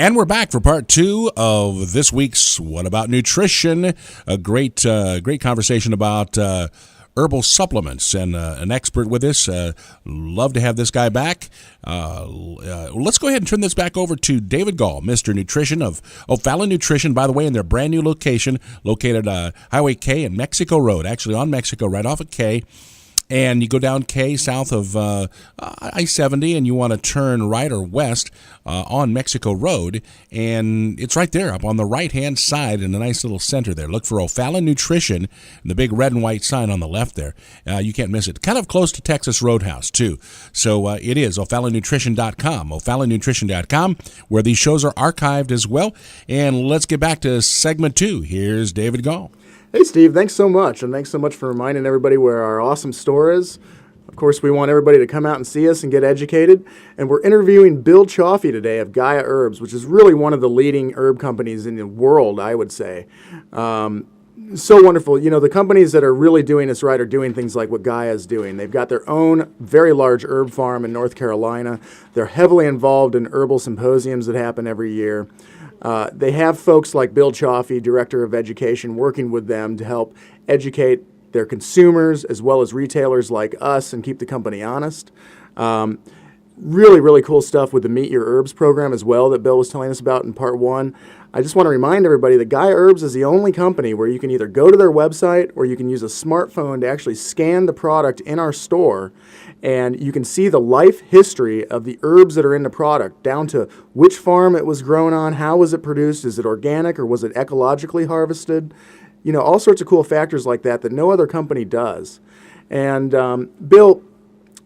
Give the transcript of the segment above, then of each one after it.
And we're back for part two of this week's What About Nutrition? A great conversation about herbal supplements, and an expert with us. Love to have this guy back. Let's go ahead and turn this back over to David Gall, Mr. Nutrition of O'Fallon Nutrition, by the way, in their brand new location located Highway K and Mexico Road, actually on Mexico, right off of K. And you go down K south of I-70, and you want to turn right or west on Mexico Road, and it's right there up on the right-hand side in a nice little center there. Look for O'Fallon Nutrition and the big red and white sign on the left there. You can't miss it. Kind of close to Texas Roadhouse, too. So it is O'FallonNutrition.com, O'FallonNutrition.com, where these shows are archived as well. And let's get back to segment two. Here's David Gall. Hey, Steve, thanks so much, and thanks so much for reminding everybody where our awesome store is. Of course, we want everybody to come out and see us and get educated, and we're interviewing Bill Chioffi today of Gaia Herbs, which is really one of the leading herb companies in the world, I would say. So wonderful. You know, the companies that are really doing this right are doing things like what Gaia is doing. They've got their own very large herb farm in North Carolina. They're heavily involved in herbal symposiums that happen every year. They have folks like Bill Chioffi, Director of Education, working with them to help educate their consumers as well as retailers like us and keep the company honest. Really, really cool stuff with the Meet Your Herbs program as well that Bill was telling us about in part one. I just want to remind everybody that Gaia Herbs is the only company where you can either go to their website or you can use a smartphone to actually scan the product in our store, and you can see the life history of the herbs that are in the product, down to which farm it was grown on, how was it produced, is it organic or was it ecologically harvested? You know, all sorts of cool factors like that no other company does. And Bill,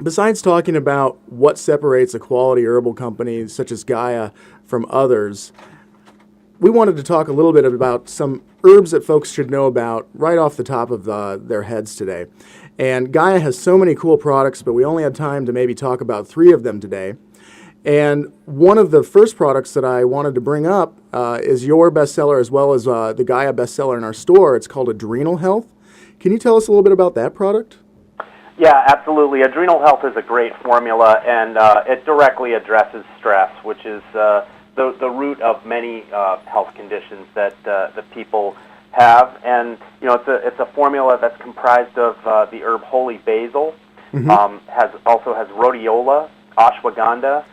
besides talking about what separates a quality herbal company such as Gaia from others, we wanted to talk a little bit about some herbs that folks should know about right off the top of their heads today. And Gaia has so many cool products, but we only had time to maybe talk about 3 of them today. And one of the first products that I wanted to bring up is your bestseller as well as the Gaia bestseller in our store. It's called Adrenal Health. Can you tell us a little bit about that product? Yeah, absolutely. Adrenal Health is a great formula, and it directly addresses stress, which is the root of many health conditions that people have. And you know, it's a formula that's comprised of the herb holy basil, also has rhodiola, ashwagandha,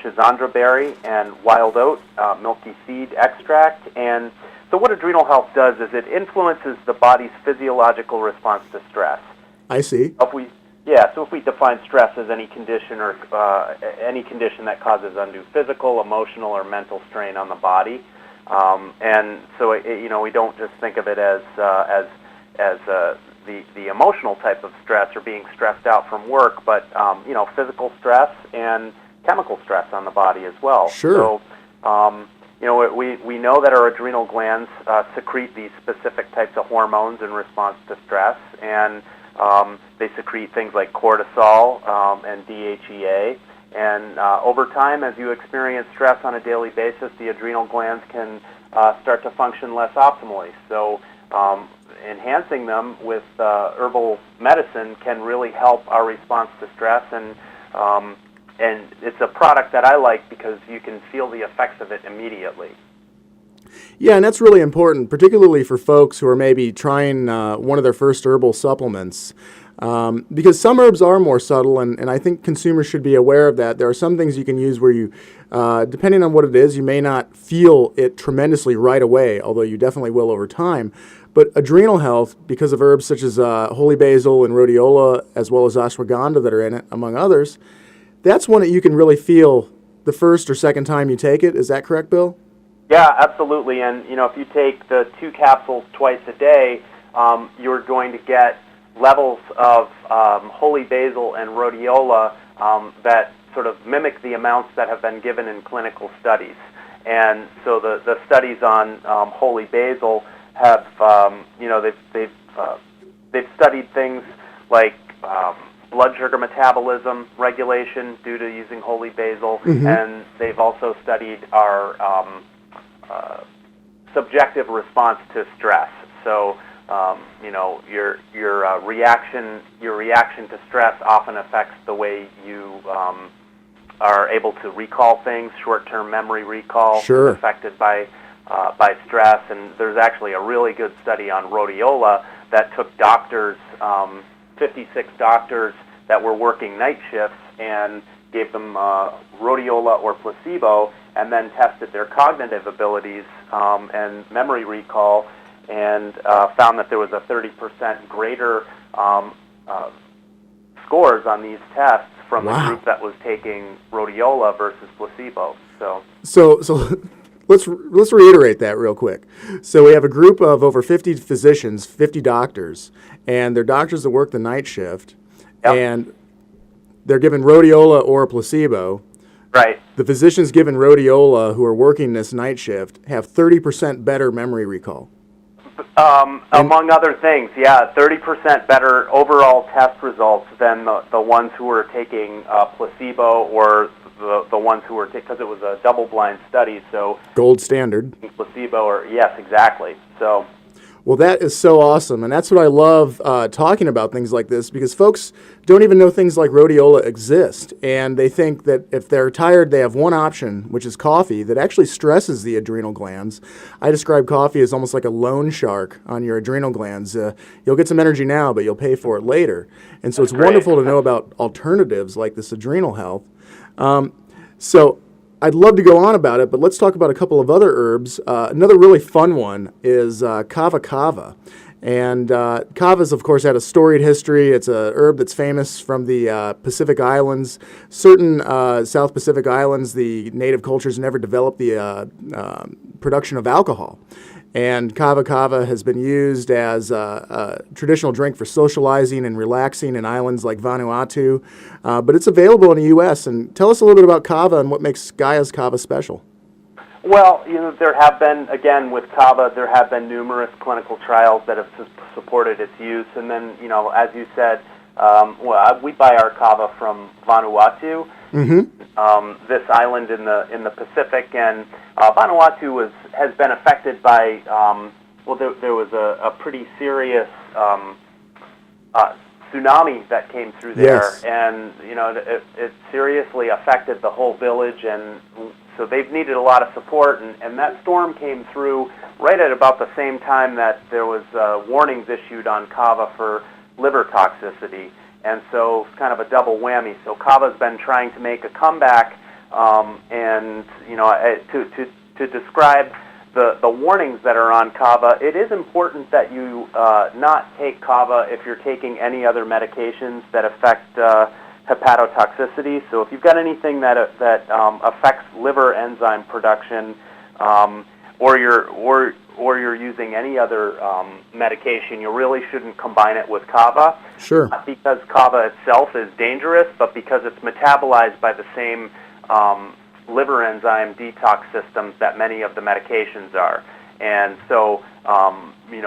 schizandra berry, and wild oat milky seed extract. And so what Adrenal Health does is it influences the body's physiological response to stress. I see. So if we define stress as any condition or any condition that causes undue physical, emotional, or mental strain on the body, and so we don't just think of it as the emotional type of stress or being stressed out from work, but physical stress and chemical stress on the body as well. Sure. So we know that our adrenal glands secrete these specific types of hormones in response to stress, and they secrete things like cortisol and DHEA. And over time, as you experience stress on a daily basis, the adrenal glands can start to function less optimally. So enhancing them with herbal medicine can really help our response to stress. And it's a product that I like because you can feel the effects of it immediately. Yeah, and that's really important, particularly for folks who are maybe trying one of their first herbal supplements, because some herbs are more subtle, and I think consumers should be aware of that. There are some things you can use where you, depending on what it is, you may not feel it tremendously right away, although you definitely will over time. But Adrenal Health, because of herbs such as holy basil and rhodiola, as well as ashwagandha that are in it, among others, that's one that you can really feel the first or second time you take it. Is that correct, Bill? Yeah, absolutely. And if you take the 2 capsules twice a day, you're going to get levels of holy basil and rhodiola that sort of mimic the amounts that have been given in clinical studies. And so the studies on holy basil have, they've studied things like blood sugar metabolism regulation due to using holy basil, and they've also studied our subjective response to stress. So, your reaction to stress often affects the way you are able to recall things, short-term memory recall, Sure. affected by stress. And there's actually a really good study on rhodiola that took doctors, 56 doctors that were working night shifts, and gave them rhodiola or placebo, and then tested their cognitive abilities and memory recall, and found that there was a 30% greater scores on these tests from Wow. the group that was taking rhodiola versus placebo. So let's reiterate that real quick. So we have a group of over 50 physicians, 50 doctors, and they're doctors that work the night shift, Yep. and they're given rhodiola or a placebo. Right. The physicians given rhodiola who are working this night shift have 30% better memory recall. Among other things, yeah, 30% better overall test results than the ones who were taking placebo, or the ones who were because it was a double-blind study, so Gold standard. placebo or yes, exactly. So, Well, that is so awesome, and that's what I love talking about things like this, because folks don't even know things like rhodiola exist, and they think that if they're tired, they have one option, which is coffee, that actually stresses the adrenal glands. I describe coffee as almost like a loan shark on your adrenal glands. You'll get some energy now, but you'll pay for it later. And so it's great. wonderful to know about alternatives like this adrenal health. So I'd love to go on about it, but let's talk about a couple of other herbs. Another really fun one is kava kava. And kava's, of course, had a storied history. It's a herb that's famous from the Pacific Islands. Certain South Pacific Islands, the native cultures never developed the production of alcohol. And kava kava has been used as a traditional drink for socializing and relaxing in islands like Vanuatu. But it's available in the U.S. And tell us a little bit about kava and what makes Gaia's kava special. well, there have been, again, with kava, there have been numerous clinical trials that have supported its use. And then, as you said, we buy our kava from Vanuatu, this island in the Pacific, and Vanuatu has been affected by there was a pretty serious tsunami that came through there, Yes. and it seriously affected the whole village, and so they've needed a lot of support, and that storm came through right at about the same time that there was warnings issued on kava for liver toxicity, and so it's kind of a double whammy. So kava's been trying to make a comeback, and to describe the warnings that are on kava, it is important that you not take kava if you're taking any other medications that affect hepatotoxicity. So if you've got anything that affects liver enzyme production, or you're using any other medication, you really shouldn't combine it with kava. Sure. Not because kava itself is dangerous, but because it's metabolized by the same liver enzyme detox systems that many of the medications are. And so,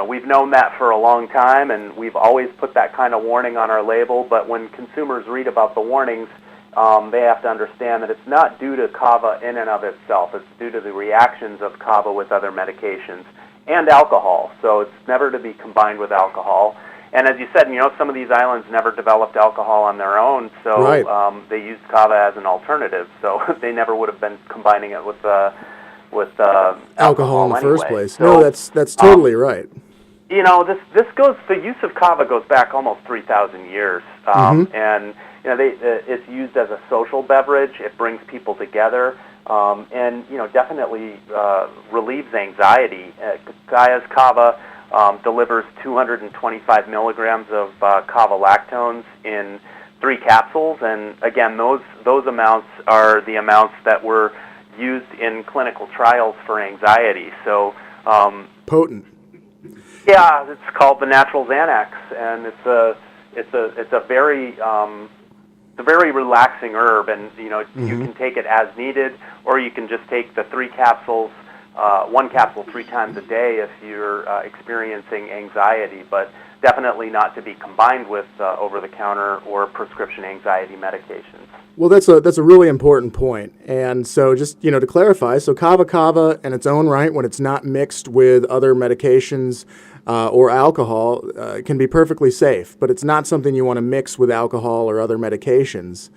we've known that for a long time, and we've always put that kind of warning on our label, but when consumers read about the warnings, they have to understand that it's not due to kava in and of itself. It's due to the reactions of kava with other medications and alcohol. So it's never to be combined with alcohol. And as you said, some of these islands never developed alcohol on their own, so Right. they used kava as an alternative. So they never would have been combining it with Alcohol in the first anyway. place. So, No, that's totally right. the use of kava goes back almost 3,000 years, and it's used as a social beverage. It brings people together, and definitely relieves anxiety. Gaia's kava delivers 225 milligrams of kava lactones in 3 capsules, and again, those amounts are the amounts that were used in clinical trials for anxiety. So, Potent. yeah, it's called the natural Xanax, and it's a very relaxing herb, and you can take it as needed, or you can just take the 3 capsules, 1 capsule 3 times a day if you're experiencing anxiety, but definitely not to be combined with over-the-counter or prescription anxiety medications. Well, that's a really important point. And so just, to clarify, so kava kava in its own right, when it's not mixed with other medications or alcohol, can be perfectly safe, but it's not something you want to mix with alcohol or other medications.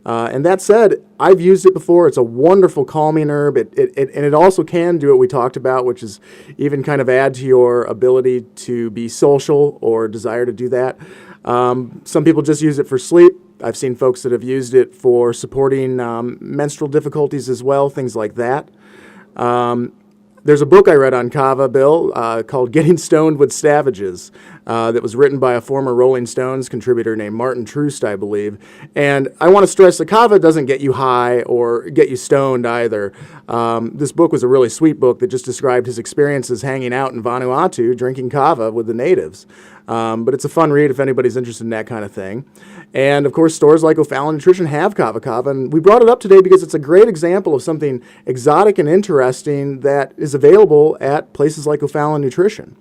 And that said, I've used it before. It's a wonderful calming herb. And it also can do what we talked about, which is even kind of add to your ability to be social or desire to do that. Some people just use it for sleep. I've seen folks that have used it for supporting menstrual difficulties as well, things like that. There's a book I read on kava, Bill, called Getting Stoned with Savages, that was written by a former Rolling Stones contributor named Martin Troost, I believe. And I want to stress that kava doesn't get you high or get you stoned either. This book was a really sweet book that just described his experiences hanging out in Vanuatu drinking kava with the natives. But it's a fun read if anybody's interested in that kind of thing. And, of course, stores like O'Fallon Nutrition have kava. And we brought it up today because it's a great example of something exotic and interesting that is available at places like O'Fallon Nutrition.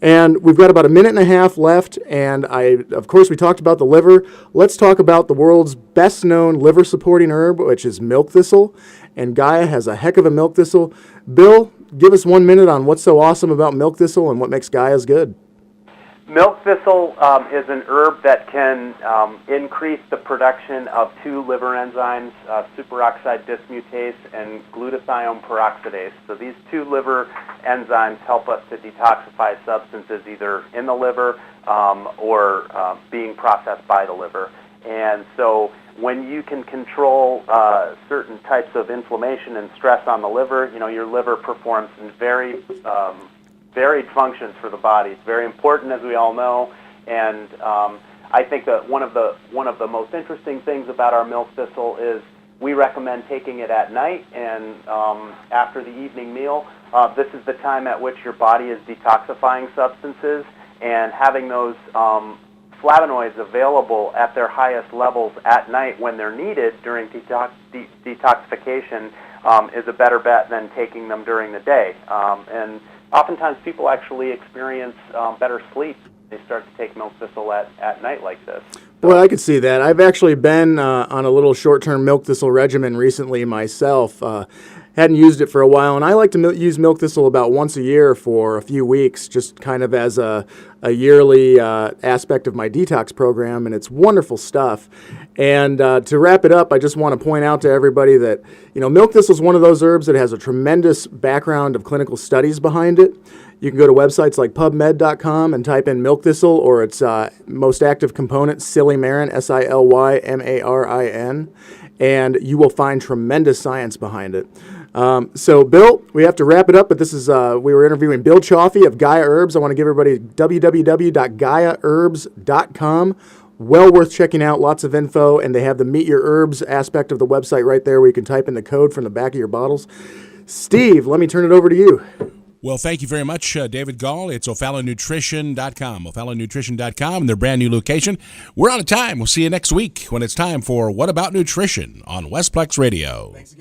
And we've got about a minute and a half left. And, of course, we talked about the liver. Let's talk about the world's best-known liver-supporting herb, which is milk thistle. And Gaia has a heck of a milk thistle. Bill, give us 1 minute on what's so awesome about milk thistle and what makes Gaia's good. Milk thistle is an herb that can increase the production of two liver enzymes, superoxide dismutase and glutathione peroxidase. So these two liver enzymes help us to detoxify substances either in the liver or being processed by the liver. And so when you can control certain types of inflammation and stress on the liver, your liver performs in very varied functions for the body. It's very important, as we all know, and I think that one of the most interesting things about our milk thistle is we recommend taking it at night and after the evening meal. This is the time at which your body is detoxifying substances, and having those flavonoids available at their highest levels at night when they're needed during detoxification is a better bet than taking them during the day. And oftentimes people actually experience better sleep. They start to take milk thistle at night like this. Well, I could see that. I've actually been on a little short-term milk thistle regimen recently myself. Hadn't used it for a while, and I like to use milk thistle about once a year for a few weeks, just kind of as a yearly aspect of my detox program, and it's wonderful stuff. And to wrap it up, I just want to point out to everybody that milk thistle is one of those herbs that has a tremendous background of clinical studies behind it. You can go to websites like PubMed.com and type in milk thistle or its most active component, silymarin, SILYMARIN, and you will find tremendous science behind it. So, Bill, we have to wrap it up, but this is we were interviewing Bill Chioffi of Gaia Herbs. I want to give everybody www.gaiaherbs.com. Well worth checking out, lots of info, and they have the Meet Your Herbs aspect of the website right there where you can type in the code from the back of your bottles. Steve, let me turn it over to you. Well, thank you very much, David Gall. It's O'FallonNutrition.com, O'FallonNutrition.com, and their brand new location. We're out of time. We'll see you next week when it's time for What About Nutrition on Westplex Radio. Thanks again.